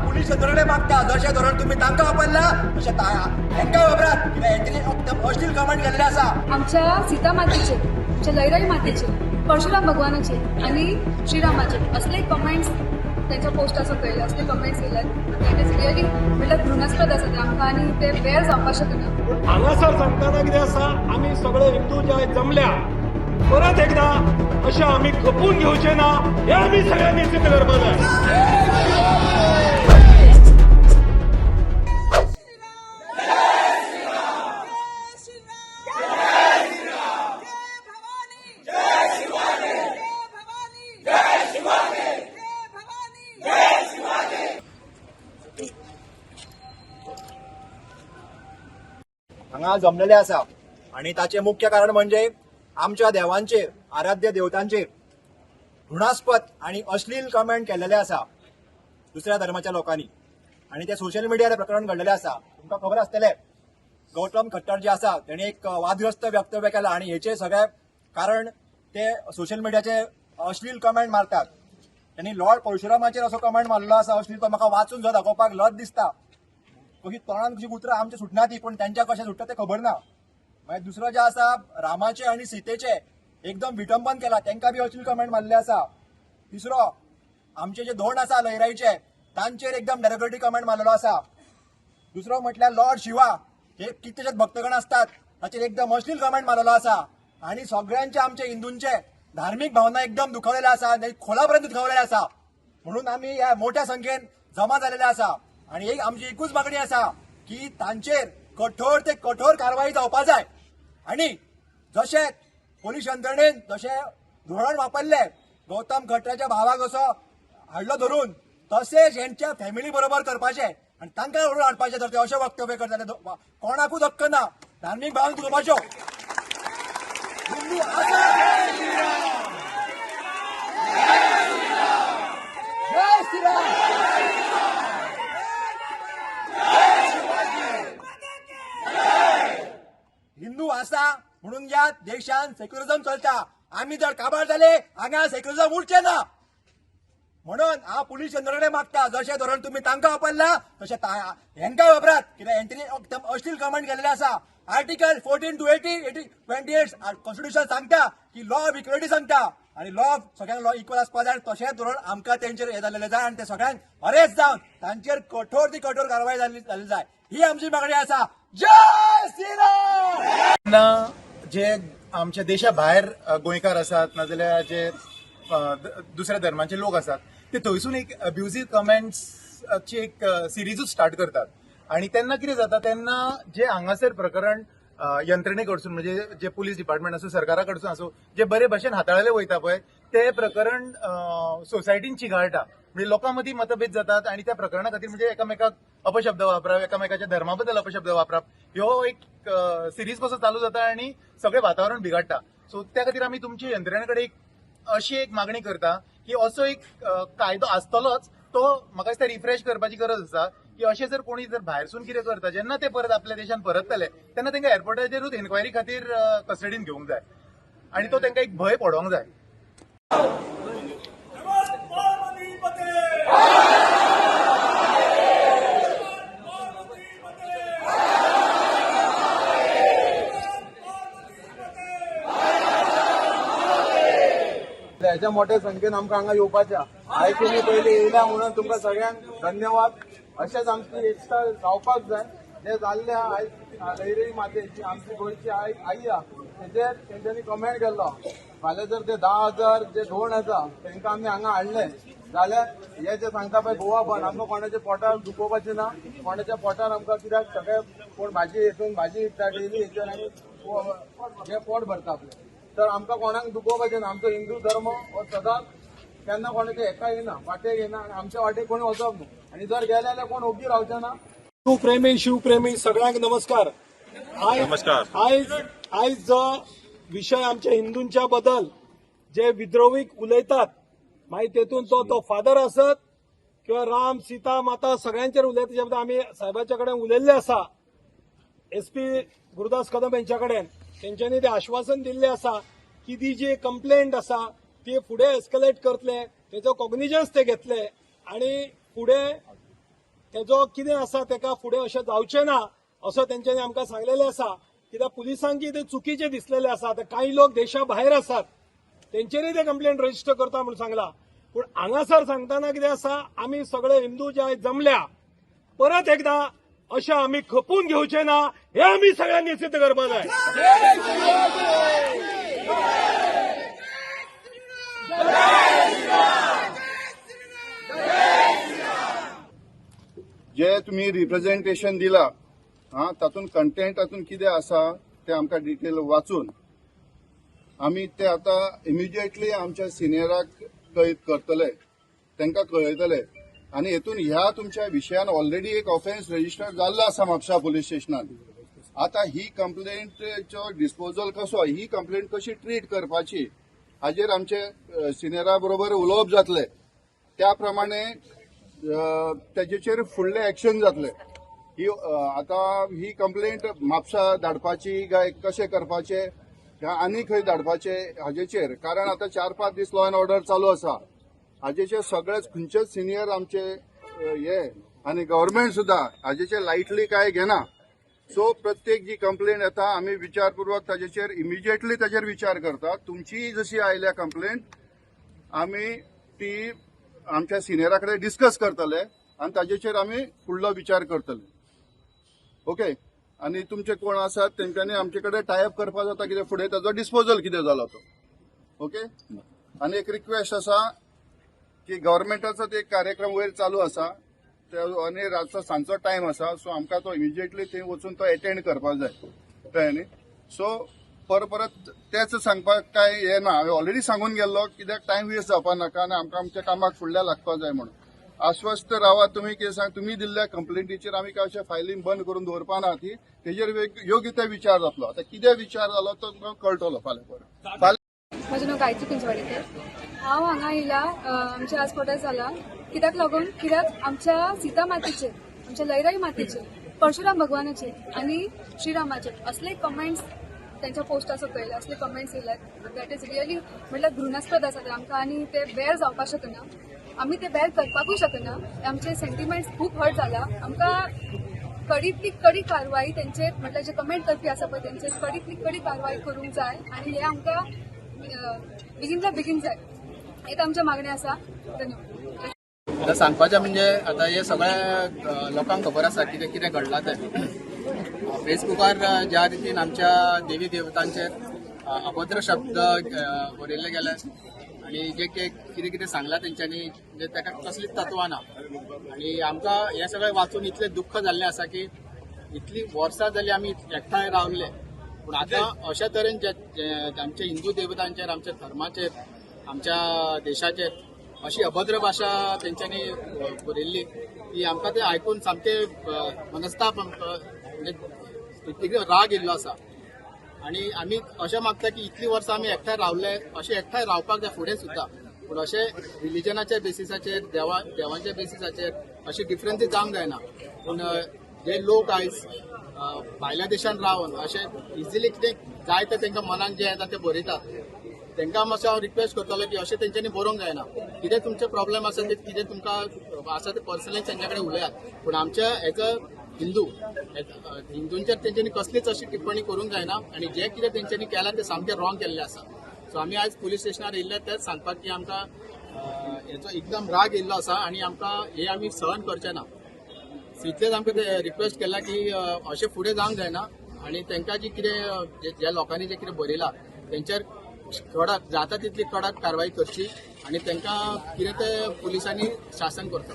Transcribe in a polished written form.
Police यंत्रणे मागता जशें धोरण तुम्ही तांकां वापरला तशें तांकां वापरात कित्याक हेंच्यांनी अश्लील कमेंट केल्ले आसा आमच्या सीता मातेचे, आमच्या लयराई मातेचे, परशुराम भगवानाचे आणि श्रीरामाचे असले कमेंट्स त्यांच्या पोस्टाचो पयले असले कमेंट्स येयल्यात दॅट इज रियली म्हणल्यार घृणास्पद आसा ते आमकां आनी ते वेर जावपाक शकना. हांगासर सांगताना कितें आसा आमी सगळे हिंदू जे जमल्या परत एकदा अशें आमी खपून घेवचे ना हे आमी सगळ्यांनी सिद्ध करपाक जाय. हांगा जमलेले आसा आणि ताचे मुख्य कारण म्हणजे आमच्या देवांचेर आराध्य देवतांचेर घृणास्पद आणि अश्लील कमेंट केलेले आसा दुसऱ्या धर्माच्या लोकांनी आणि ते सोशल मिडियार प्रकरण घडलेले आसा. तुमकां खबर आसतलें गौतम खट्टर जे आसा तेणे एक वादग्रस्त वक्तव्य केला आणि हेचे सगळे कारण ते सोशल मिडियाचे अश्लील कमेंट मारतात. त्यांनी लॉर्ड परशुरामाचेर असो कमेंट मारलो आसा अश्लील तो म्हाका वाचून जो दाखोवपाक लज दिसता. कशी तोंडान कशी उतरां आमची सुटना ती पण त्यांच्या कशें सुट्टा ते खबर ना. मागीर दुसरो जे आसा रामाचे आणि सीतेचे एकदम विटंबन केला तांकां बी अश्लील कमेंट मारले आसा. तिसरो आमचे जे धोंड आसा लयराईचे तांचेर एकदम डेरोगेटरी कमेंट मारलेलो आसा. दुसरो म्हटल्यार लॉर्ड शिवा हे कितलेशेच भक्तगण असतात ताचेर एकदम अश्लील कमेंट मारलेलो आसा आणि सगळ्यांचे आमचे हिंदूंचे धार्मिक भावना एकदम दुखवलेले आसा खोलापर्यंत दुखवलेले आसा. म्हणून आमी ह्या मोठ्या संख्येन जमा झालेले आसा आणि आमची एकूच मागणी आसा की तांचेर कठोर ते कठोर कारवाई जावपा जाय आणि जशे पोलीस यंत्रणेन जशे धोरण वापरले गौतम खट्टराच्या भावाक असो हाडलो धरून तशेंच हेंच्या फॅमिली बरोबर करपाचे आणि तांकां धरून हाडपाचे जर ते अशें वक्तव्य करताले कोणाकूच हक्क ना धार्मीक भावना दुखोवपाच्यो. हिंदू आसा जय श्रीराम हिंदू आसा म्हणून या देशान सेक्युलरिझम चलता. आम्ही जर काबार झाले हांगा सेक्युलरिझम उरचे ना. म्हणून हा पोलीस यंत्रणे मागता जशें धोरण तुम्ही तांकां वापरला तशें हेंकां वापरात कित्याक हेंच्यांनी एकदम अश्लील कमेंट केल्ले आसा. आर्टिकल 14 to 28 कॉन्स्टिट्यूशन सांगता की लॉ ऑफ इक्वेलिटी सांगता आणि लॉ ऑफ सगळ्यांक लॉ इक्वल आसपा जाय तशेंच धोरण आमकां तेंचेर हे जाल्लेले जाय आणि ते सगळ्यांक अरेस्ट जावन तांचेर कठोर ती कठोर कारवाई जाल्ली जाय ही आमची मागणी आसा. जय श्रीराम. जे आमच्या देशा भायर गोंयकार असतात नाजाल्यार जे दुसऱ्या धर्माचे लोक असतात ते थंयसून एक अब्युझीव कमेंट्सची एक सिरीजूच स्टार्ट करतात आणि तेन्ना कितें जाता तेन्ना जे हांगासर प्रकरण यंत्रणे कडसून म्हणजे जे पुलीस डिपार्टमेंट आसूं सरकारा कडसून आसूं जे बरे भशेन हाताळले वयता पळय ते प्रकरण सोसायटीन चिगाळटा म्हणजे लोकां मदीं मतभेद जातात आणि त्या प्रकरणा खातीर म्हणजे एकामेकाक अपशब्द वापरप एकामेकाच्या धर्मा बद्दल अपशब्द वापरप ह्यो एक सिरीज कसो चालू जाता आणि सगळें वातावरण बिगाडटा. सो त्या खातीर आमी तुमचे यंत्रणे कडेन अशी एक मागणी करता की असो एक कायदो आसतलोच तो म्हाका दिसता रिफ्रेश करपाची गरज आसा की अशें जर कोणी जर भायरसून कितें करता जेन्ना ते परत आपल्या देशान परततले तेन्ना तांकां एअरपोर्टाचेरूच इन्क्वायरी खातीर कस्टडीन घेवंक जाय आणि तो तांकां एक भंय पडोवंक जाय. ह्याच्या मोठ्या संख्येन आमकां हांगा येवपाच्या आयज तुमी पयलीं येयल्या म्हणून तुमकां सगळ्यांक धन्यवाद. अशेंच आमची एकता जावपाक जाय. जे जाल्ले आयज लयराई मातेची आमची गोंयची आई आहा तेचेर तेंच्यांनी कमेंट केल्लो फाल्यां जर ते 10,000 जे धोंड आसा तांकां आमी हांगा हाडले जाल्यार हे जे सांगता पळय गोवा बंद आमकां कोणाच्या पोटार दुखोवपाचें ना. कोणाच्या पोटार आमकां कित्याक सगळे कोण भाजी हितून भाजी विकता डेली हेचेर आमी हे पोट भरता आपलें तर आमकां कोणाक दुखोवपाचें ना. आमचो हिंदू धर्म हो सदांच केन्ना कोणाच्या हेका येना वाटेक येना आणि आमच्या वाटेक कोणी वचप न्हू आणि जर गेले जाल्यार कोण ओगी रावचे ना. शिवप्रेमी सगळ्यांक नमस्कार. आयज जो विषय आमच्या हिंदूंच्या बद्दल जे विद्रोहीक उलयतात मागीर तेतून तो फादर आसत किंवा राम सीता माता सगळ्यांचेर उलयता तेच्या बद्दल आमी साहेबाच्या कडेन उलयल्ले आसा. SP गुरुदास कदम यांच्या कडेन तेंच्यांनी ते आश्वासन दिल्ले आसा की ती जी कंप्लेंट आसा ती फुडें एस्केलेट करतले तेचो कॉग्निजन्स ते घेतले आणि फुडें हेजो कितें आसा तेका फुडें अशें जावचें ना असो तेंच्यांनी आमकां सांगलेलें आसा. कित्याक पुलिसांक ते चुकीचें दिसलेलें आसा. आता काही लोक देशा भायर आसात तेंचेरय ते कंप्लेंट रजिस्टर करता म्हणून सांगला. पूण हांगासर सांगतना कितें आसा, आमी सगळे हिंदू जे जमल्या परत एकदा अशें आमी खपून घेवचे ना हे आमी सगळ्यांनी सिद्ध करपा जाय. जे तुम्ही रिप्रेझेंटेशन दिला तातूंत कंटेंट तातूंत कितें आसा ते आमकां डिटेल वाचून आमी ते आतां इमिजिएटली आमच्या सिनियराक कळीत करतले, तांकां कळयतले. आनी हेतून ह्या तुमच्या विशयान ऑलरेडी एक ऑफेन्स रजिस्टर जाल्लो आसा म्हापसा पुलीस स्टेशनात. आता ही कंप्लेंटचो डिस्पोजल कसो, ही कंप्लेंट कशी ट्रीट करपाची हाजेर आमचे सिनियरा बरोबर उलोवप जातले. त्या प्रमाणे तेजेचेर फुडले एक्शन जातले. ही कंप्लेंट म्हापसा धाडपाची काय कशें करपाचे आनी खंय धाडपाचे हाजेचेर, कारण आता 4-5 दीस लॉ अँड ऑर्डर चालू आसा, हाजेचेर सगळेच खंयचेच सिनियर आमचे हे आनी गव्हर्नमेंट सुद्दां हाजेचेर लायटली काय घेना. सो प्रत्येक जी कंप्लेंट येता आमी विचारपूर्वक ताजेचेर इमिजिएटली ताजेर विचार करता. तुमची जशी आयल्या कंप्लेंट आमी ती आमच्या सिनियरा कडेन डिस्कस करतले आनी ताजेचेर आमी फुडलो विचार करतले. ओके. आनी तुमचे कोण आसात तेंच्यांनी आमचे कडेन टायअप करपाक जाता कितें फुडें ताजो डिस्पोजल कितें जालो तो. ओके. आनी एक रिक्वेस्ट आसा की गव्हर्नमेंटाचो एक कार्यक्रम वयर चालू आसा आनी रातचो सांजचो टायम आसा, सो आमकां तो इमिजिएटली थंय वचून तो अटेंड करपाक जाय कळ्ळें न्ही. सो परत तेच सांगपाक काय हे ना, हांवें ऑलरेडी सांगून गेल्लो कित्याक टायम वेस्ट जावपा नाका आनी आमकां आमच्या कामाक फुडल्या लागपाक जाय म्हणून. आश्वस्त रावा. तुम्ही कितें सांग, तुम्ही दिल्ल्या कंप्लेंटीचेर आमी काय अशें फायलींग बंद करून दवरपा ना ती, तेजेर योग्य ते विचार जातलो. आता कितें विचार जालो तो तुमकां कळटलो फाल्यां परत. म्हजें नांव गायत्री पिंजवाडीकर. हांव हांगा येयला आमच्या आज प्रोटेस्ट जाला कित्याक लागून, कित्याक आमच्या सीता मातेचेर, आमच्या लयराई मातेचेर, परशुराम भगवानाचेर आनी श्रीरामाचेर असले कमेंट्स त्यांच्या पोस्टाचो कळयले, असले कमेंट्स येयल्यात दॅट इज रियली म्हटल्यार घृणास्पद आसा ते आमकां. आनी ते बेर जावपाक शकना, आमी ते बेर करपाकूय शकना. आमचे सेंटिमेंट्स खूब हर्ट जाला. आमकां कडीतली कडी कारवाई तेंचेर, म्हटल्यार जे कमेंट करपी आसा पळय तेंचेर कडीतली कडी कारवाई करूंक जाय आनी हे आमकां बेगिनच्या बेगीन जाय. हेच आमच्या मागण्या आसा. धन्यवाद. आता सांगपाचें म्हणजे आता हे सगळ्या लोकांक खबर आसा कितें कितें घडलां तें. फेसबुकार ज्या रितीन आमच्या देवी देवतांचेर अभद्र शब्द बरयल्ले गेले आनी जे कितें कितें सांगलां तेंच्यांनी, म्हणजे ताका कसलीच तत्वां ना. आनी आमकां हें सगळें वाचून इतलें दुख्ख जाल्लें आसा की इतलीं वर्सां जालीं आमी एकठांय रावले, पूण आतां अशा तरेन आमच्या हिंदू देवतांचेर, आमच्या धर्माचेर, आमच्या देशाचेर अशी अभद्र भाशा तेंच्यांनी बरयल्ली की आमकां ते आयकून सामकें मनस्ताप, म्हणजे राग येयल्लो आसा. आनी आमी अशें मागता की इतलीं वर्सां आमी एकठांय रावले, अशें एकठांय रावपाक जाय फुडें सुद्दां. पूण अशें रिलिजनाच्या बेसिसाचेर, देवांच्या बेसिसाचेर अशी डिफरन्सीस जावंक जायना. पूण जे लोक आयज भायल्या देशांत रावन अशें इजिली कितें जाय तें तेंकां मनान जें येता तें बरयतात, तेंकां मातशें हांव रिक्वेस्ट करतलो की अशें तेंच्यांनी बरोवंक जायना. कितें तुमचे प्रॉब्लेम आसा ते, कितें तुमकां आसा ते पर्सनली तेंच्या कडेन उलयात, पूण आमच्या एज अ हिंदूंचेर तेंच्यांनी कसलीच अशी टिप्पणी करूंक जायना. आनी जे कितें तेंच्यांनी केलां तें सामकें रॉंग केल्लें आसा. सो आमी आयज पुलीस स्टेशनार येयल्ले तेच सांगपाक की आमकां हेचो एकदम राग येयल्लो आसा आनी आमकां हे आमी सहन करचे ना. इतलेंच आमकां ते रिक्वेस्ट केला की अशें फुडें जावंक जायना आनी तांकां जी कितें ज्या लोकांनी जें कितें बरयलां तेंचेर कडक जाता तितली कडक कारवाई करची आनी तांकां कितें ते पुलिसांनी शासन करता.